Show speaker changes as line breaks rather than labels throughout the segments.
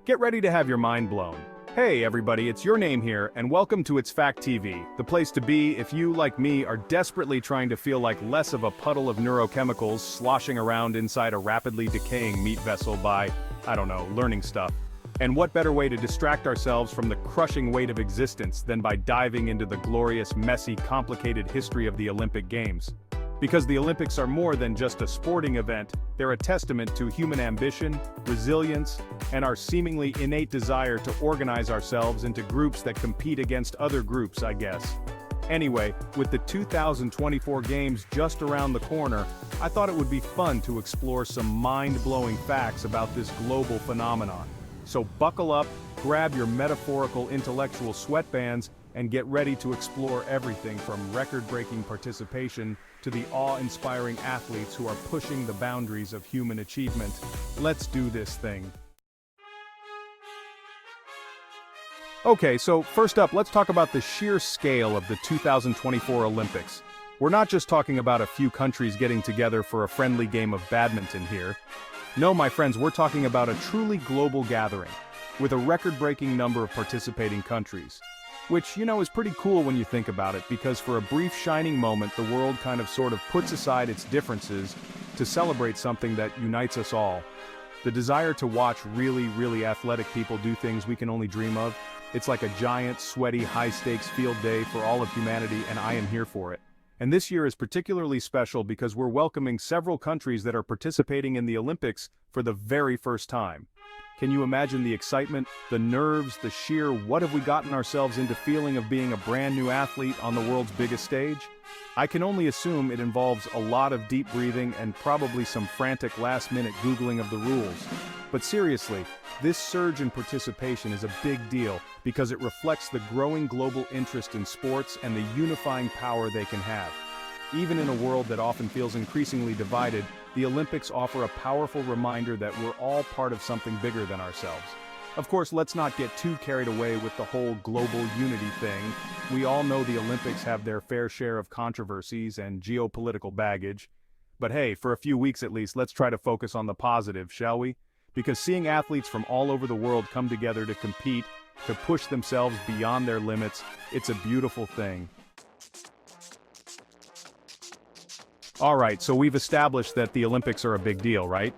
Get ready to have your mind blown. Hey everybody, it's Your Name here, and welcome to It's Fact TV, the place to be if you, like me, are desperately trying to feel like less of a puddle of neurochemicals sloshing around inside a rapidly decaying meat vessel by, I don't know, learning stuff. And what better way to distract ourselves from the crushing weight of existence than by diving into the glorious, messy, complicated history of the Olympic Games? Because the Olympics are more than just a sporting event, they're a testament to human ambition, resilience, and our seemingly innate desire to organize ourselves into groups that compete against other groups, I guess. Anyway, with the 2024 Games just around the corner, I thought it would be fun to explore some mind-blowing facts about this global phenomenon. So buckle up, grab your metaphorical intellectual sweatbands, and get ready to explore everything from record-breaking participation to the awe-inspiring athletes who are pushing the boundaries of human achievement. Let's do this thing. Okay, so first up, let's talk about the sheer scale of the 2024 Olympics. We're not just talking about a few countries getting together for a friendly game of badminton here. No, my friends, we're talking about a truly global gathering, with a record-breaking number of participating countries. Which, is pretty cool when you think about it, because for a brief shining moment the world kind of sort of puts aside its differences to celebrate something that unites us all. The desire to watch really athletic people do things we can only dream of. It's like a giant, sweaty, high-stakes field day for all of humanity, and I am here for it. And this year is particularly special because we're welcoming several countries that are participating in the Olympics for the very first time. Can you imagine the excitement, the nerves, the sheer what have we gotten ourselves into feeling of being a brand new athlete on the world's biggest stage? I can only assume it involves a lot of deep breathing and probably some frantic last-minute Googling of the rules. But seriously, this surge in participation is a big deal because it reflects the growing global interest in sports and the unifying power they can have. Even in a world that often feels increasingly divided, the Olympics offer a powerful reminder that we're all part of something bigger than ourselves. Of course, let's not get too carried away with the whole global unity thing. We all know the Olympics have their fair share of controversies and geopolitical baggage. But hey, for a few weeks at least, let's try to focus on the positive, shall we? Because seeing athletes from all over the world come together to compete, to push themselves beyond their limits, it's a beautiful thing. Alright, so we've established that the Olympics are a big deal, right?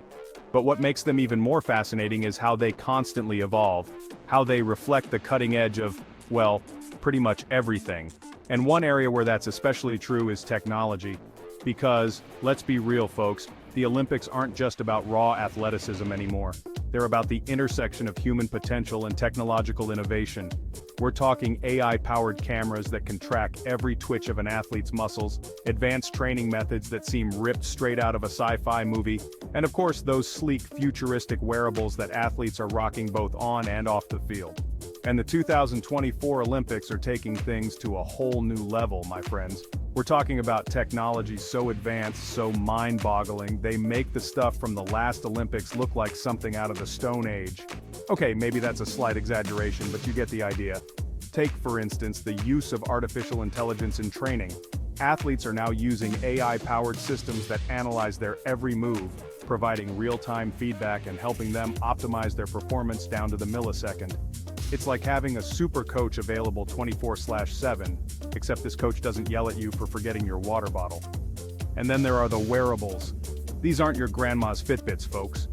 But what makes them even more fascinating is how they constantly evolve, how they reflect the cutting edge of, well, pretty much everything. And one area where that's especially true is technology. Because, let's be real folks, the Olympics aren't just about raw athleticism anymore. They're about the intersection of human potential and technological innovation. We're talking AI-powered cameras that can track every twitch of an athlete's muscles, advanced training methods that seem ripped straight out of a sci-fi movie, and of course those sleek, futuristic wearables that athletes are rocking both on and off the field. And the 2024 Olympics are taking things to a whole new level, my friends. We're talking about technology so advanced, so mind-boggling, they make the stuff from the last Olympics look like something out of the Stone Age. Okay, maybe that's a slight exaggeration, but you get the idea. Take, for instance, the use of artificial intelligence in training. Athletes are now using AI-powered systems that analyze their every move, providing real-time feedback and helping them optimize their performance down to the millisecond. It's like having a super coach available 24/7, except this coach doesn't yell at you for forgetting your water bottle. And then there are the wearables. These aren't your grandma's Fitbits, folks.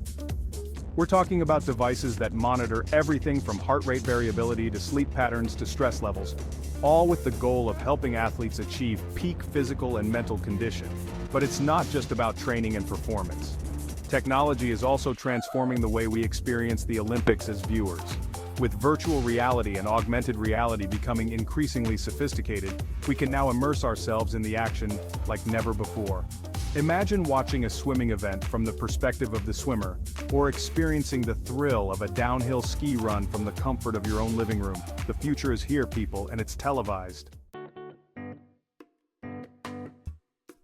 We're talking about devices that monitor everything from heart rate variability to sleep patterns to stress levels, all with the goal of helping athletes achieve peak physical and mental condition. But it's not just about training and performance. Technology is also transforming the way we experience the Olympics as viewers. With virtual reality and augmented reality becoming increasingly sophisticated, we can now immerse ourselves in the action like never before. Imagine watching a swimming event from the perspective of the swimmer, or experiencing the thrill of a downhill ski run from the comfort of your own living room. The future is here, people, and it's televised.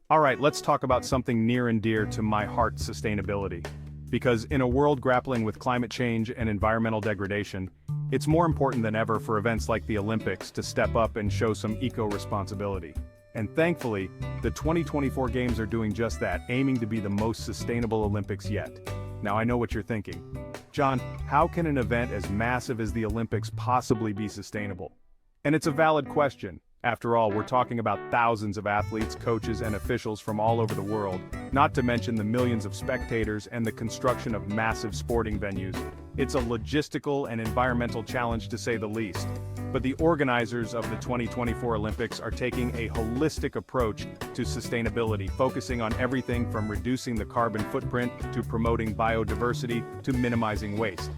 Alright, let's talk about something near and dear to my heart: sustainability. Because in a world grappling with climate change and environmental degradation, it's more important than ever for events like the Olympics to step up and show some eco-responsibility. And thankfully, the 2024 Games are doing just that, aiming to be the most sustainable Olympics yet. Now I know what you're thinking. John, how can an event as massive as the Olympics possibly be sustainable? And it's a valid question. After all, we're talking about thousands of athletes, coaches, and officials from all over the world, not to mention the millions of spectators and the construction of massive sporting venues. It's a logistical and environmental challenge to say the least. But the organizers of the 2024 Olympics are taking a holistic approach to sustainability, focusing on everything from reducing the carbon footprint to promoting biodiversity to minimizing waste.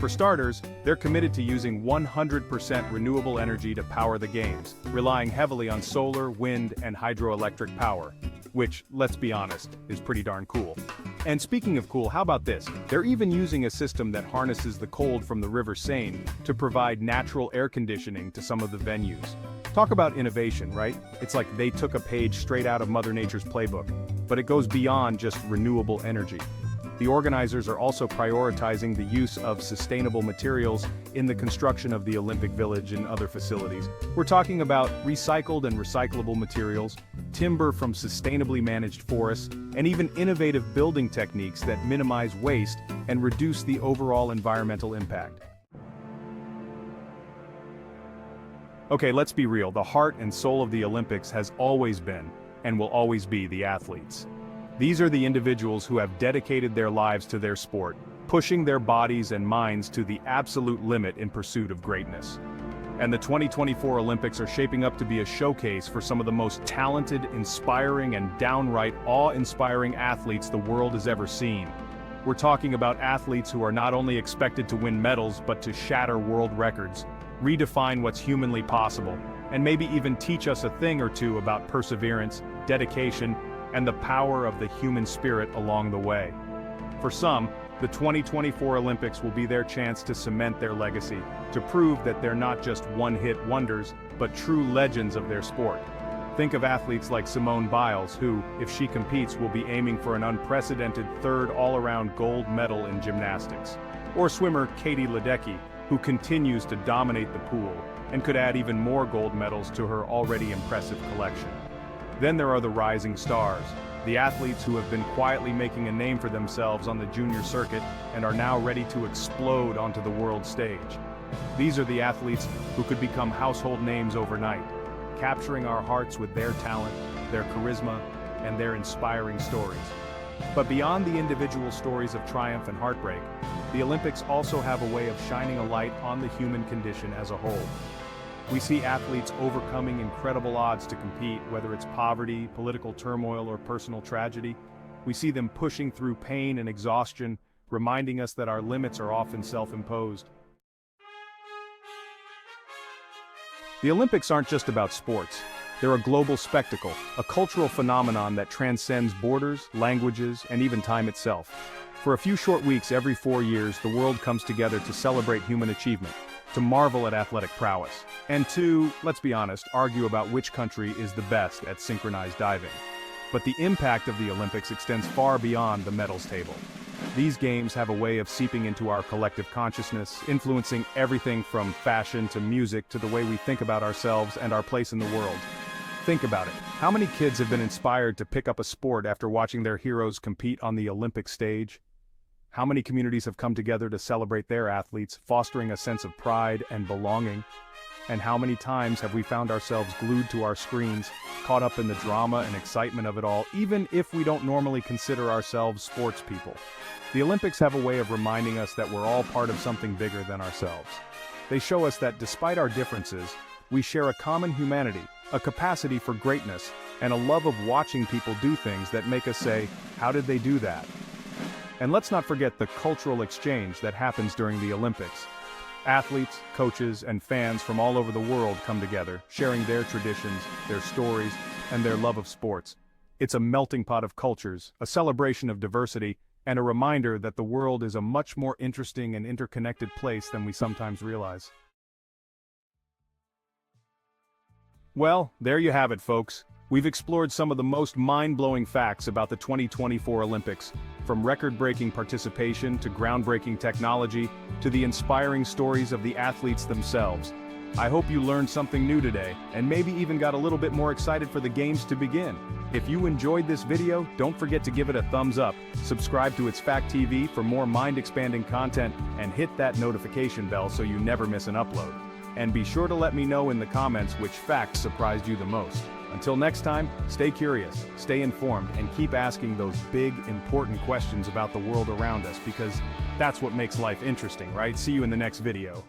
For starters, they're committed to using 100% renewable energy to power the games, relying heavily on solar, wind, and hydroelectric power. Which, let's be honest, is pretty darn cool. And speaking of cool, how about this? They're even using a system that harnesses the cold from the River Seine to provide natural air conditioning to some of the venues. Talk about innovation, right? It's like they took a page straight out of Mother Nature's playbook. But it goes beyond just renewable energy. The organizers are also prioritizing the use of sustainable materials in the construction of the Olympic Village and other facilities. We're talking about recycled and recyclable materials, timber from sustainably managed forests, and even innovative building techniques that minimize waste and reduce the overall environmental impact. Okay, let's be real. The heart and soul of the Olympics has always been, and will always be, the athletes. These are the individuals who have dedicated their lives to their sport, pushing their bodies and minds to the absolute limit in pursuit of greatness. And the 2024 Olympics are shaping up to be a showcase for some of the most talented, inspiring, and downright awe-inspiring athletes the world has ever seen. We're talking about athletes who are not only expected to win medals but to shatter world records, redefine what's humanly possible, and maybe even teach us a thing or two about perseverance, dedication, and the power of the human spirit along the way. For some, the 2024 Olympics will be their chance to cement their legacy, to prove that they're not just one-hit wonders, but true legends of their sport. Think of athletes like Simone Biles, who, if she competes, will be aiming for an unprecedented third all-around gold medal in gymnastics. Or swimmer Katie Ledecky, who continues to dominate the pool, and could add even more gold medals to her already impressive collection. Then there are the rising stars, the athletes who have been quietly making a name for themselves on the junior circuit and are now ready to explode onto the world stage. These are the athletes who could become household names overnight, capturing our hearts with their talent, their charisma, and their inspiring stories. But beyond the individual stories of triumph and heartbreak, the Olympics also have a way of shining a light on the human condition as a whole. We see athletes overcoming incredible odds to compete, whether it's poverty, political turmoil, or personal tragedy. We see them pushing through pain and exhaustion, reminding us that our limits are often self-imposed. The Olympics aren't just about sports. They're a global spectacle, a cultural phenomenon that transcends borders, languages, and even time itself. For a few short weeks every 4 years, the world comes together to celebrate human achievement, to marvel at athletic prowess, and to, let's be honest, argue about which country is the best at synchronized diving. But the impact of the Olympics extends far beyond the medals table. These games have a way of seeping into our collective consciousness, influencing everything from fashion to music to the way we think about ourselves and our place in the world. Think about it. How many kids have been inspired to pick up a sport after watching their heroes compete on the Olympic stage? How many communities have come together to celebrate their athletes, fostering a sense of pride and belonging? And how many times have we found ourselves glued to our screens, caught up in the drama and excitement of it all, even if we don't normally consider ourselves sports people? The Olympics have a way of reminding us that we're all part of something bigger than ourselves. They show us that despite our differences, we share a common humanity, a capacity for greatness, and a love of watching people do things that make us say, how did they do that? And let's not forget the cultural exchange that happens during the Olympics. Athletes, coaches, and fans from all over the world come together, sharing their traditions, their stories, and their love of sports. It's a melting pot of cultures, a celebration of diversity, and a reminder that the world is a much more interesting and interconnected place than we sometimes realize. Well, there you have it, folks. We've explored some of the most mind-blowing facts about the 2024 Olympics, from record-breaking participation to groundbreaking technology, to the inspiring stories of the athletes themselves. I hope you learned something new today, and maybe even got a little bit more excited for the games to begin. If you enjoyed this video, don't forget to give it a thumbs up, subscribe to It's Fact TV for more mind-expanding content, and hit that notification bell so you never miss an upload. And be sure to let me know in the comments which facts surprised you the most. Until next time, stay curious, stay informed, and keep asking those big, important questions about the world around us, because that's what makes life interesting, right? See you in the next video.